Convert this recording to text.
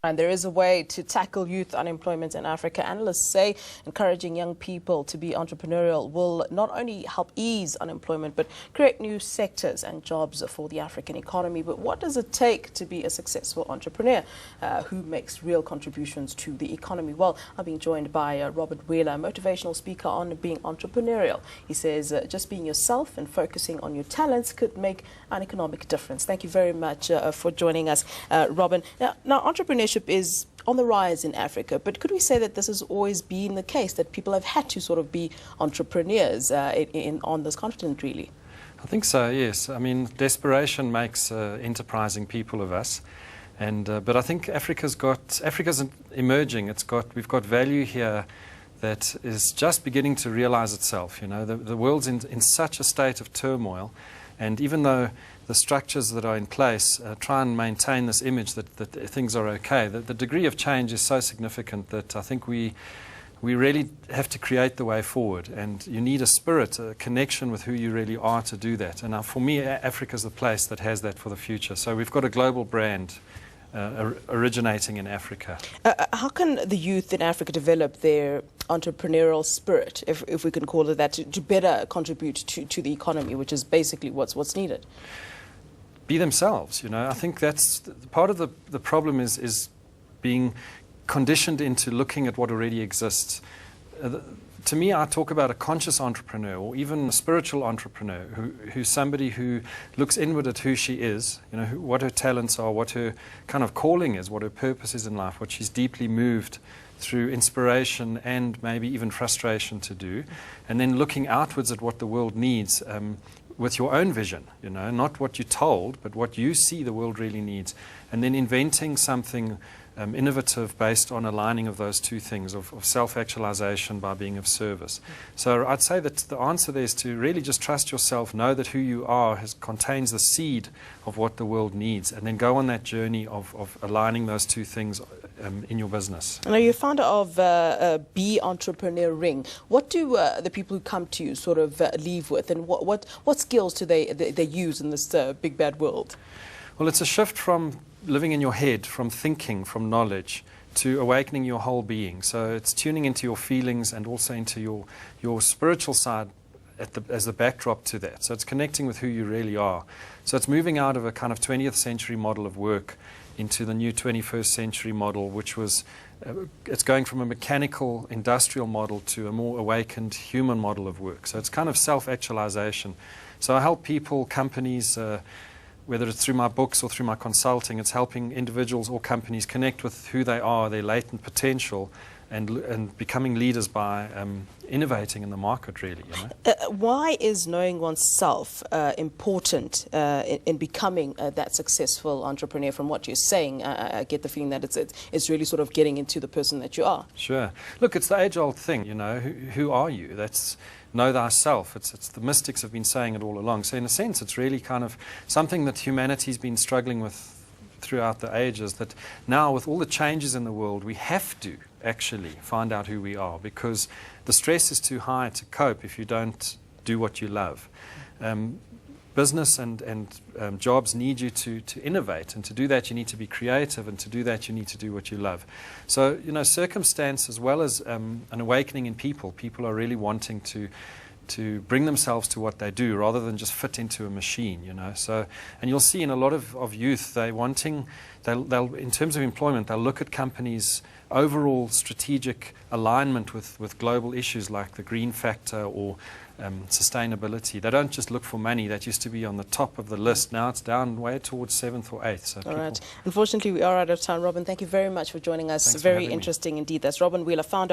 And there is a way to tackle youth unemployment in Africa. Analysts say encouraging young people to be entrepreneurial will not only help ease unemployment, but create new sectors and jobs for the African economy. But what does it take to be a successful entrepreneur who makes real contributions to the economy? Well, I'm being joined by Robert Wheeler, a motivational speaker on being entrepreneurial. He says just being yourself and focusing on your talents could make an economic difference. Thank you very much for joining us, Robin. Now, entrepreneurship is on the rise in Africa, but could we say that this has always been the case, that people have had to sort of be entrepreneurs on this continent, really? I think so, yes. I mean, desperation makes enterprising people of us, and but I think Africa's emerging. We've got value here that is just beginning to realize itself. You know, the world's in such a state of turmoil, and even though the structures that are in place try and maintain this image that things are okay, the degree of change is so significant that I think we really have to create the way forward, and you need a spirit, a connection with who you really are to do that. And for me, Africa's the place that has that for the future. So we've got a global brand originating in Africa. How can the youth in Africa develop their entrepreneurial spirit, if we can call it that, to better contribute to the economy, which is basically what's needed? Be themselves, you know. I think that's part of the problem is being conditioned into looking at what already exists. To me, I talk about a conscious entrepreneur, or even a spiritual entrepreneur, who's somebody who looks inward at who she is, you know, what her talents are, what her kind of calling is, what her purpose is in life, what she's deeply moved through inspiration and maybe even frustration to do, and then looking outwards at what the world needs with your own vision, you know, not what you're told, but what you see the world really needs, and then inventing something innovative based on aligning of those two things, of self-actualization by being of service. So I'd say that the answer there is to really just trust yourself, know that who you are contains the seed of what the world needs, and then go on that journey of aligning those two things in your business. Now, you're founder of Be Entrepreneur Ring. What do the people who come to you sort of leave with, and what skills do they use in this big bad world? Well, it's a shift from living in your head, from thinking, from knowledge, to awakening your whole being. So it's tuning into your feelings and also into your spiritual side as the backdrop to that. So it's connecting with who you really are. So it's moving out of a kind of 20th century model of work into the new 21st century model, which was, it's going from a mechanical industrial model to a more awakened human model of work. So it's kind of self-actualization. So I help people, companies, whether it's through my books or through my consulting, it's helping individuals or companies connect with who they are, their latent potential, and becoming leaders by innovating in the market, really. You know? Why is knowing oneself important in becoming that successful entrepreneur? From what you're saying, I get the feeling that it's really sort of getting into the person that you are. Sure. Look, it's the age-old thing, you know, who are you? That's know thyself. It's the mystics have been saying it all along. So in a sense, it's really kind of something that humanity's been struggling with throughout the ages, that now with all the changes in the world, we have to actually find out who we are, because the stress is too high to cope if you don't do what you love. Business and jobs need you to innovate, and to do that you need to be creative, and to do that you need to do what you love. So, you know, circumstance as well as an awakening in people are really wanting to bring themselves to what they do rather than just fit into a machine, you know. So, and you'll see in a lot of youth, they'll in terms of employment, they'll look at companies' overall strategic alignment with global issues like the green factor or sustainability. They don't just look for money. That used to be on the top of the list. Now it's down way towards 7th or 8th. So all right. Unfortunately, we are out of time. Robin, thank you very much for joining us. Thanks very for interesting indeed. That's Robin Wheeler, founder